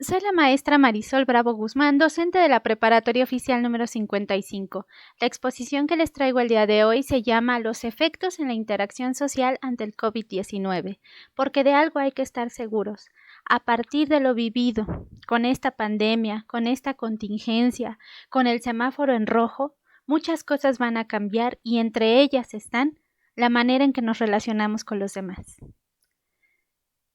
Soy la maestra Marisol Bravo Guzmán, docente de la Preparatoria Oficial número 55. La exposición que les traigo el día de hoy se llama Los efectos en la interacción social ante el COVID-19, porque de algo hay que estar seguros. A partir de lo vivido, con esta pandemia, con esta contingencia, con el semáforo en rojo, muchas cosas van a cambiar y entre ellas están la manera en que nos relacionamos con los demás.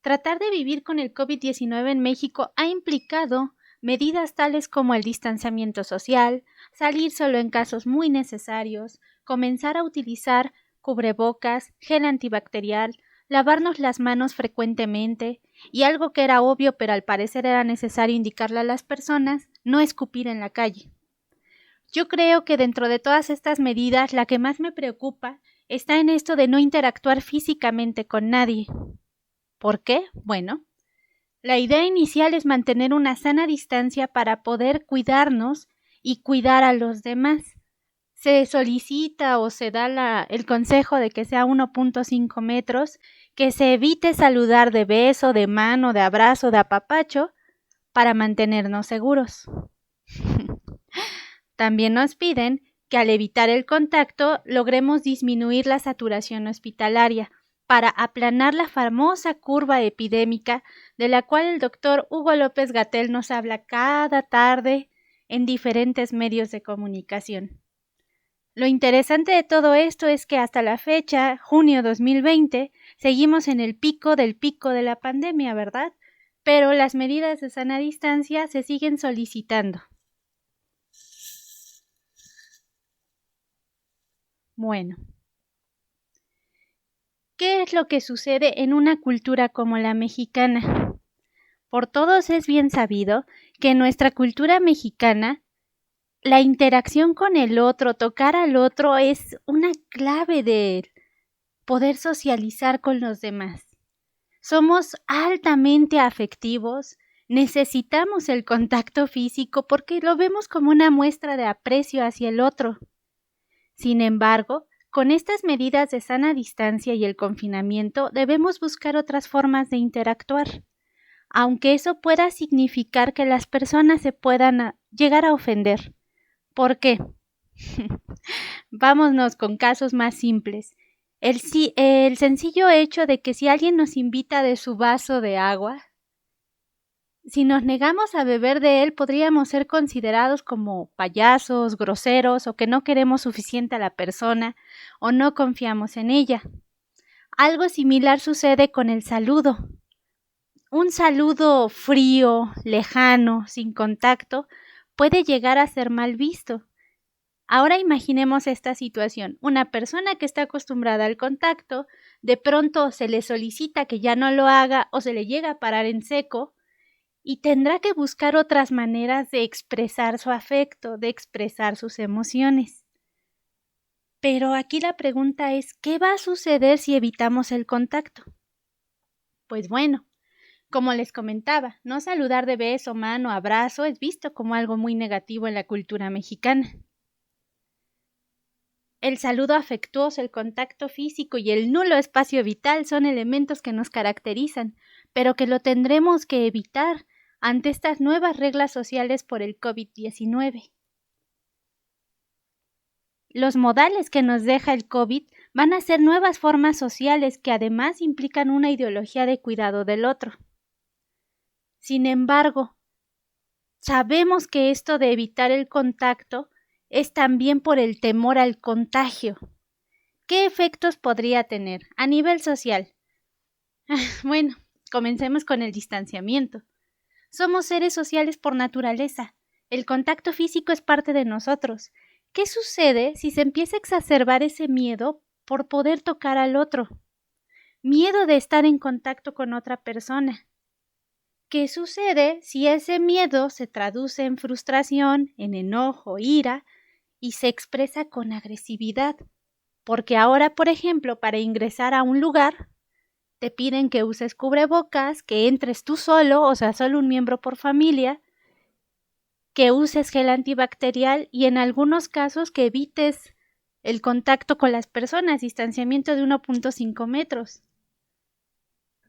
Tratar de vivir con el COVID-19 en México ha implicado medidas tales como el distanciamiento social, salir solo en casos muy necesarios, comenzar a utilizar cubrebocas, gel antibacterial, lavarnos las manos frecuentemente y algo que era obvio pero al parecer era necesario indicarle a las personas, no escupir en la calle. Yo creo que dentro de todas estas medidas la que más me preocupa está en esto de no interactuar físicamente con nadie. ¿Por qué? Bueno, la idea inicial es mantener una sana distancia para poder cuidarnos y cuidar a los demás. Se solicita o se da el consejo de que sea 1.5 metros, que se evite saludar de beso, de mano, de abrazo, de apapacho, para mantenernos seguros. También nos piden que al evitar el contacto logremos disminuir la saturación hospitalaria, para aplanar la famosa curva epidémica de la cual el doctor Hugo López-Gatell nos habla cada tarde en diferentes medios de comunicación. Lo interesante de todo esto es que hasta la fecha, junio 2020, seguimos en el pico de la pandemia, ¿verdad? Pero las medidas de sana distancia se siguen solicitando. Bueno, ¿qué es lo que sucede en una cultura como la mexicana? Por todos es bien sabido que en nuestra cultura mexicana la interacción con el otro, tocar al otro, es una clave de poder socializar con los demás. Somos altamente afectivos, necesitamos el contacto físico porque lo vemos como una muestra de aprecio hacia el otro. Sin embargo, con estas medidas de sana distancia y el confinamiento, debemos buscar otras formas de interactuar, aunque eso pueda significar que las personas se puedan llegar a ofender. ¿Por qué? Vámonos con casos más simples. El sencillo hecho de que si alguien nos invita de su vaso de agua, si nos negamos a beber de él, podríamos ser considerados como payasos, groseros, o que no queremos suficiente a la persona, o no confiamos en ella. Algo similar sucede con el saludo. Un saludo frío, lejano, sin contacto, puede llegar a ser mal visto. Ahora imaginemos esta situación. Una persona que está acostumbrada al contacto, de pronto se le solicita que ya no lo haga o se le llega a parar en seco y tendrá que buscar otras maneras de expresar su afecto, de expresar sus emociones. Pero aquí la pregunta es, ¿qué va a suceder si evitamos el contacto? Pues bueno, como les comentaba, no saludar de beso, mano, abrazo es visto como algo muy negativo en la cultura mexicana. El saludo afectuoso, el contacto físico y el nulo espacio vital son elementos que nos caracterizan, pero que lo tendremos que evitar ante estas nuevas reglas sociales por el COVID-19. Los modales que nos deja el COVID van a ser nuevas formas sociales que además implican una ideología de cuidado del otro. Sin embargo, sabemos que esto de evitar el contacto es también por el temor al contagio. ¿Qué efectos podría tener a nivel social? Bueno, comencemos con el distanciamiento. Somos seres sociales por naturaleza. El contacto físico es parte de nosotros. ¿Qué sucede si se empieza a exacerbar ese miedo por poder tocar al otro? Miedo de estar en contacto con otra persona. ¿Qué sucede si ese miedo se traduce en frustración, en enojo, ira y se expresa con agresividad? Porque ahora, por ejemplo, para ingresar a un lugar, te piden que uses cubrebocas, que entres tú solo, o sea, solo un miembro por familia, que uses gel antibacterial y en algunos casos que evites el contacto con las personas, distanciamiento de 1.5 metros.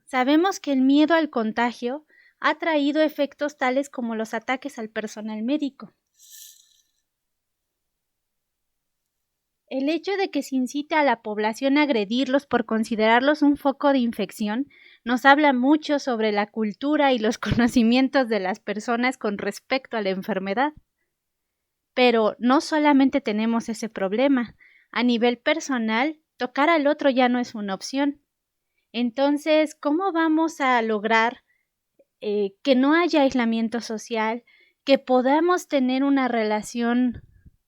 Sabemos que el miedo al contagio ha traído efectos tales como los ataques al personal médico. El hecho de que se incite a la población a agredirlos por considerarlos un foco de infección nos habla mucho sobre la cultura y los conocimientos de las personas con respecto a la enfermedad. Pero no solamente tenemos ese problema. A nivel personal, tocar al otro ya no es una opción. Entonces, ¿cómo vamos a lograr que no haya aislamiento social, que podamos tener una relación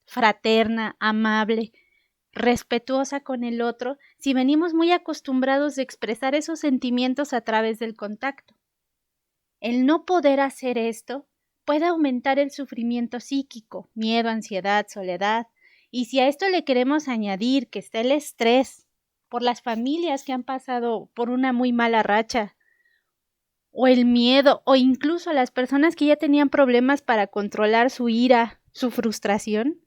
fraterna, amable, respetuosa con el otro, si venimos muy acostumbrados a expresar esos sentimientos a través del contacto? El no poder hacer esto puede aumentar el sufrimiento psíquico, miedo, ansiedad, soledad, y si a esto le queremos añadir que está el estrés por las familias que han pasado por una muy mala racha, o el miedo, o incluso las personas que ya tenían problemas para controlar su ira, su frustración,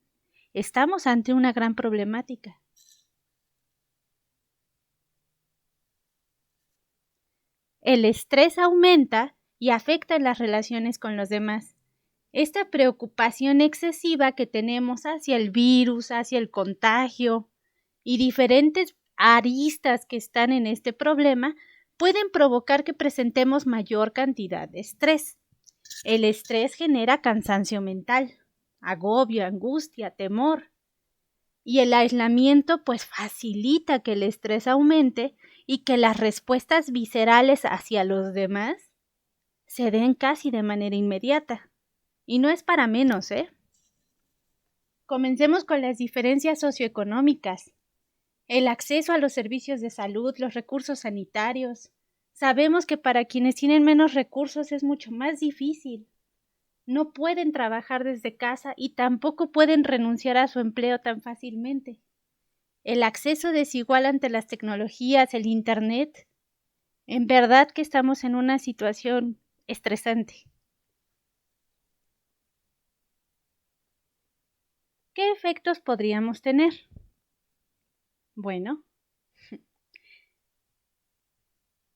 estamos ante una gran problemática. El estrés aumenta y afecta en las relaciones con los demás. Esta preocupación excesiva que tenemos hacia el virus, hacia el contagio y diferentes aristas que están en este problema pueden provocar que presentemos mayor cantidad de estrés. El estrés genera cansancio mental, agobio, angustia, temor. Y el aislamiento pues facilita que el estrés aumente y que las respuestas viscerales hacia los demás se den casi de manera inmediata. Y no es para menos, ¿eh? Comencemos con las diferencias socioeconómicas. El acceso a los servicios de salud, los recursos sanitarios. Sabemos que para quienes tienen menos recursos es mucho más difícil. No pueden trabajar desde casa y tampoco pueden renunciar a su empleo tan fácilmente. El acceso desigual ante las tecnologías, el Internet. En verdad que estamos en una situación estresante. ¿Qué efectos podríamos tener? Bueno,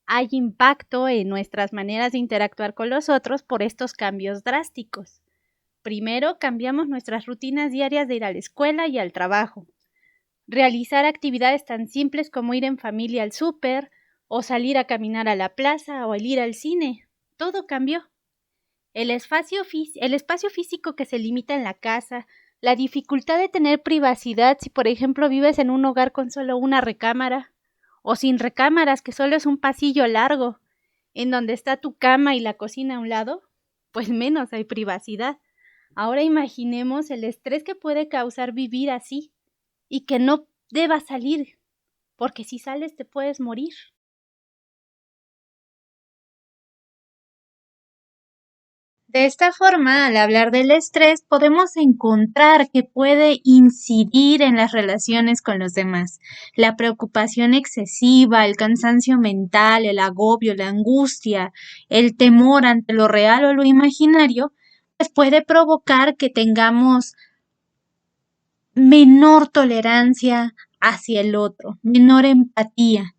hay impacto en nuestras maneras de interactuar con los otros por estos cambios drásticos. Primero, cambiamos nuestras rutinas diarias de ir a la escuela y al trabajo. Realizar actividades tan simples como ir en familia al súper, o salir a caminar a la plaza, o el ir al cine. Todo cambió. El espacio físico que se limita en la casa, la dificultad de tener privacidad si, por ejemplo, vives en un hogar con solo una recámara, o sin recámaras, que solo es un pasillo largo, en donde está tu cama y la cocina a un lado, pues menos hay privacidad. Ahora imaginemos el estrés que puede causar vivir así, y que no debas salir, porque si sales te puedes morir. De esta forma, al hablar del estrés, podemos encontrar que puede incidir en las relaciones con los demás. La preocupación excesiva, el cansancio mental, el agobio, la angustia, el temor ante lo real o lo imaginario, pues puede provocar que tengamos menor tolerancia hacia el otro, menor empatía.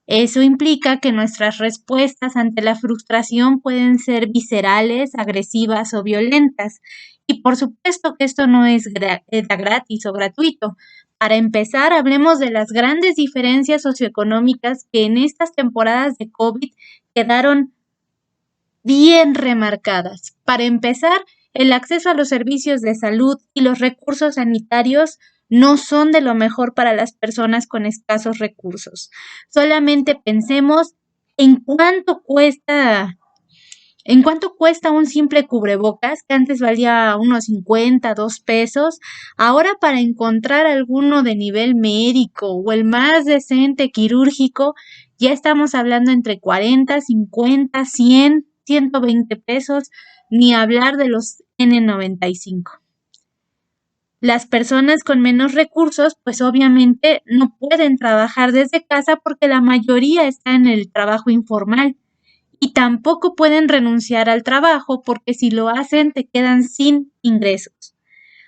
Eso implica que nuestras respuestas ante la frustración pueden ser viscerales, agresivas o violentas. Y por supuesto que esto no es gratis o gratuito. Para empezar, hablemos de las grandes diferencias socioeconómicas que en estas temporadas de COVID quedaron bien remarcadas. Para empezar, el acceso a los servicios de salud y los recursos sanitarios no son de lo mejor para las personas con escasos recursos. Solamente pensemos en cuánto cuesta un simple cubrebocas, que antes valía unos 50, 2 pesos. Ahora, para encontrar alguno de nivel médico o el más decente quirúrgico, ya estamos hablando entre 40, 50, 100, 120 pesos, ni hablar de los N95. Las personas con menos recursos, pues obviamente no pueden trabajar desde casa porque la mayoría está en el trabajo informal y tampoco pueden renunciar al trabajo porque si lo hacen te quedan sin ingresos.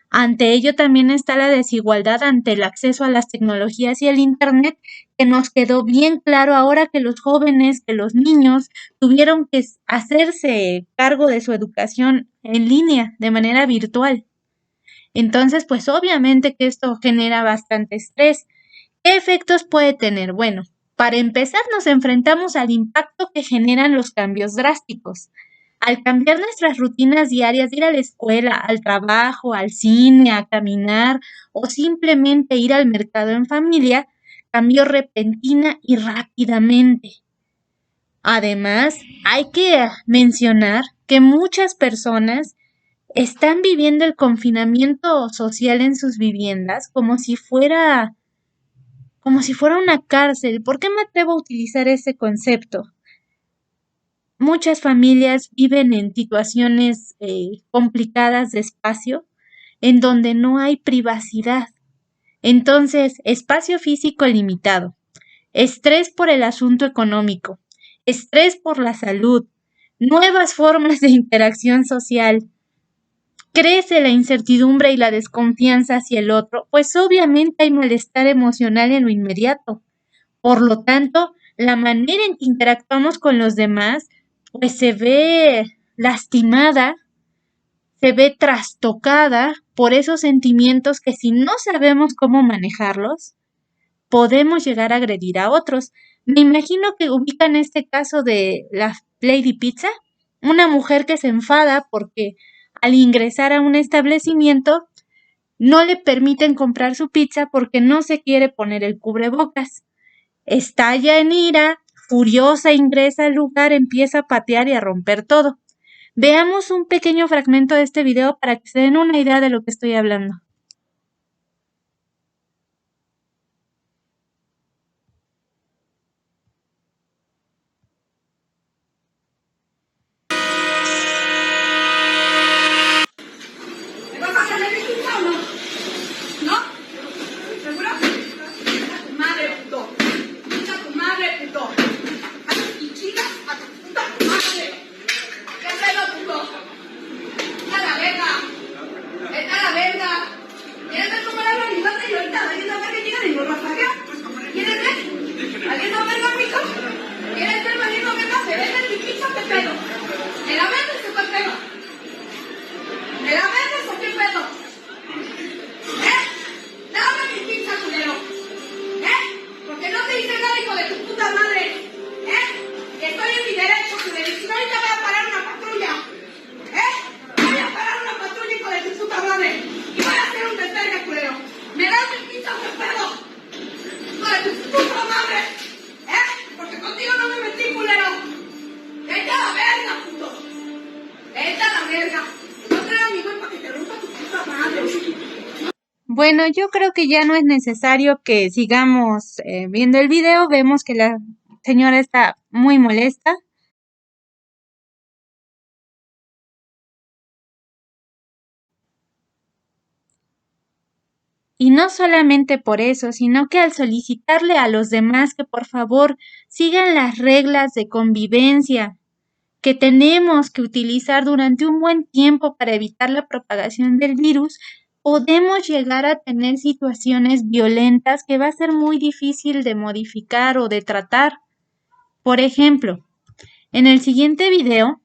Ante ello también está la desigualdad ante el acceso a las tecnologías y el Internet, que nos quedó bien claro ahora que los jóvenes, que los niños tuvieron que hacerse cargo de su educación en línea, de manera virtual. Entonces, pues obviamente que esto genera bastante estrés. ¿Qué efectos puede tener? Bueno, para empezar nos enfrentamos al impacto que generan los cambios drásticos. Al cambiar nuestras rutinas diarias de ir a la escuela, al trabajo, al cine, a caminar o simplemente ir al mercado en familia, cambió repentina y rápidamente. Además, hay que mencionar que muchas personas están viviendo el confinamiento social en sus viviendas como si fuera una cárcel. ¿Por qué me atrevo a utilizar ese concepto? Muchas familias viven en situaciones complicadas de espacio en donde no hay privacidad. Entonces, espacio físico limitado, estrés por el asunto económico, estrés por la salud, nuevas formas de interacción social, crece la incertidumbre y la desconfianza hacia el otro, pues obviamente hay malestar emocional en lo inmediato. Por lo tanto, la manera en que interactuamos con los demás, pues se ve lastimada, se ve trastocada por esos sentimientos que si no sabemos cómo manejarlos, podemos llegar a agredir a otros. Me imagino que ubican este caso de la Lady Pizza, una mujer que se enfada porque al ingresar a un establecimiento no le permiten comprar su pizza porque no se quiere poner el cubrebocas. Estalla en ira, furiosa ingresa al lugar, empieza a patear y a romper todo. Veamos un pequeño fragmento de este video para que se den una idea de lo que estoy hablando. ¿Me vas a hacer el pizza o no? ¿No? ¿Seguro? Pincha a tu madre, puto. Pincha a tu madre, puto. Y chicas a tu puta madre. ¿Qué pedo, puto? Está la verga. Está la verga. ¿Quieres ver cómo la organizaste y ahorita alguien no verga llega y nos rafaguea? ¿Quieres ver? ¿Alguien no verga, pico? ¿Quieres ver valiendo verga? ¿Se vende mi pizza? ¿Qué pedo? ¿Me la vendes o qué pedo? ¿Me la vendes o qué pedo? Dame mi pizza, culero. Porque no te hice nada, hijo de tu puta madre. Estoy en mi derecho, culero. Y si no, ahorita voy a parar una patrulla. Voy a parar una patrulla, hijo de tu puta madre. Y voy a hacer un desvergue, culero. ¿Me das mi pizza o qué pedo? Hijo de tu puta madre. Porque contigo no me metí, culero. Vete a la verga, puto. Vete a la verga. No traigas mi güey para que te rompa tu puta madre. Bueno, yo creo que ya no es necesario que sigamos viendo el video. Vemos que la señora está muy molesta. Y no solamente por eso, sino que al solicitarle a los demás que por favor sigan las reglas de convivencia que tenemos que utilizar durante un buen tiempo para evitar la propagación del virus, podemos llegar a tener situaciones violentas que va a ser muy difícil de modificar o de tratar. Por ejemplo, en el siguiente video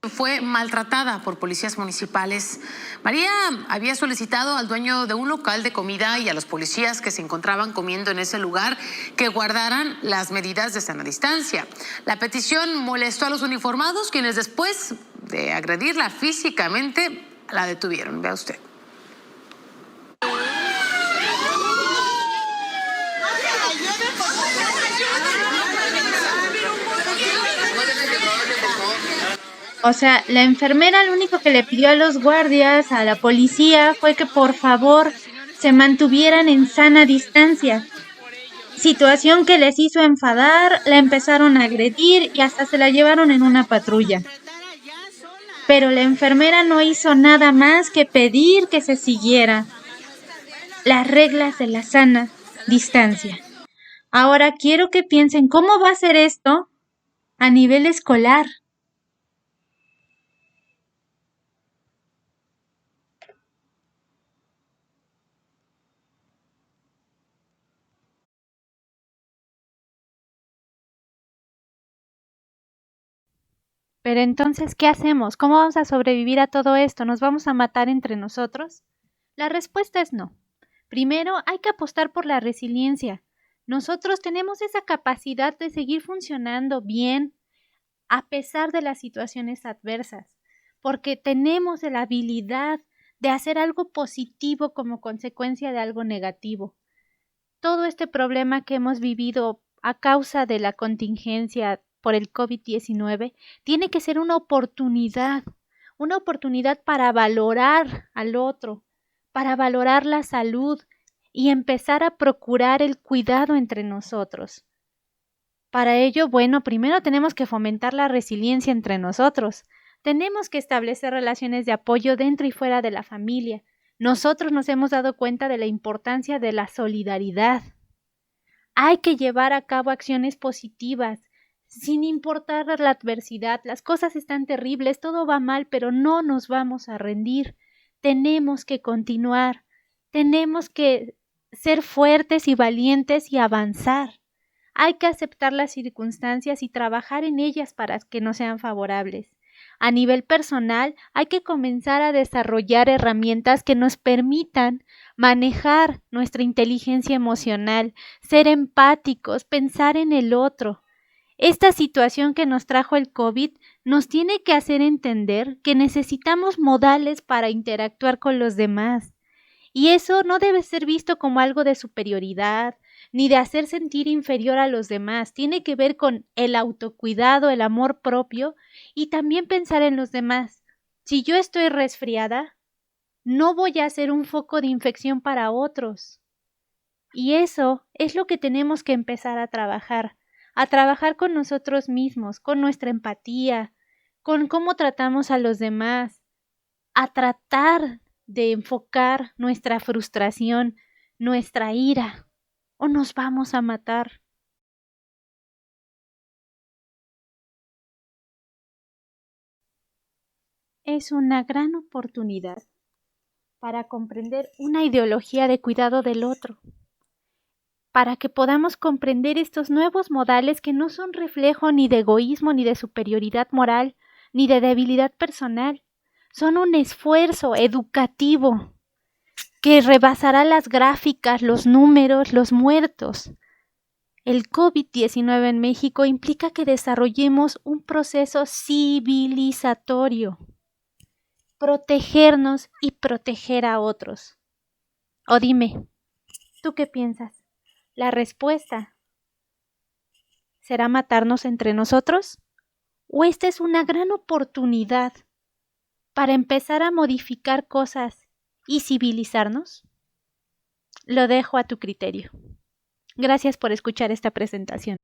fue maltratada por policías municipales. María había solicitado al dueño de un local de comida y a los policías que se encontraban comiendo en ese lugar que guardaran las medidas de sana distancia. La petición molestó a los uniformados, quienes después de agredirla físicamente la detuvieron. Vea usted. O sea, la enfermera lo único que le pidió a los guardias, a la policía, fue que por favor se mantuvieran en sana distancia. Situación que les hizo enfadar, la empezaron a agredir y hasta se la llevaron en una patrulla. Pero la enfermera no hizo nada más que pedir que se siguiera las reglas de la sana distancia. Ahora quiero que piensen cómo va a ser esto a nivel escolar. Pero entonces, ¿qué hacemos? ¿Cómo vamos a sobrevivir a todo esto? ¿Nos vamos a matar entre nosotros? La respuesta es no. Primero, hay que apostar por la resiliencia. Nosotros tenemos esa capacidad de seguir funcionando bien a pesar de las situaciones adversas, porque tenemos la habilidad de hacer algo positivo como consecuencia de algo negativo. Todo este problema que hemos vivido a causa de la contingencia por el COVID-19 tiene que ser una oportunidad para valorar al otro, para valorar la salud y empezar a procurar el cuidado entre nosotros. Para ello, bueno, primero tenemos que fomentar la resiliencia entre nosotros. Tenemos que establecer relaciones de apoyo dentro y fuera de la familia. Nosotros nos hemos dado cuenta de la importancia de la solidaridad. Hay que llevar a cabo acciones positivas, sin importar la adversidad. Las cosas están terribles, todo va mal, pero no nos vamos a rendir. Tenemos que continuar. Tenemos que ser fuertes y valientes y avanzar. Hay que aceptar las circunstancias y trabajar en ellas para que nos sean favorables. A nivel personal, hay que comenzar a desarrollar herramientas que nos permitan manejar nuestra inteligencia emocional, ser empáticos, pensar en el otro. Esta situación que nos trajo el COVID nos tiene que hacer entender que necesitamos modales para interactuar con los demás. Y eso no debe ser visto como algo de superioridad, ni de hacer sentir inferior a los demás. Tiene que ver con el autocuidado, el amor propio y también pensar en los demás. Si yo estoy resfriada, no voy a ser un foco de infección para otros. Y eso es lo que tenemos que empezar a trabajar con nosotros mismos, con nuestra empatía, con cómo tratamos a los demás, a tratar de enfocar nuestra frustración, nuestra ira, o nos vamos a matar. Es una gran oportunidad para comprender una ideología de cuidado del otro, para que podamos comprender estos nuevos modales que no son reflejo ni de egoísmo, ni de superioridad moral, ni de debilidad personal. Son un esfuerzo educativo que rebasará las gráficas, los números, los muertos. El COVID-19 en México implica que desarrollemos un proceso civilizatorio, protegernos y proteger a otros. O dime, ¿tú qué piensas? ¿La respuesta será matarnos entre nosotros? ¿O esta es una gran oportunidad para empezar a modificar cosas y civilizarnos? Lo dejo a tu criterio. Gracias por escuchar esta presentación.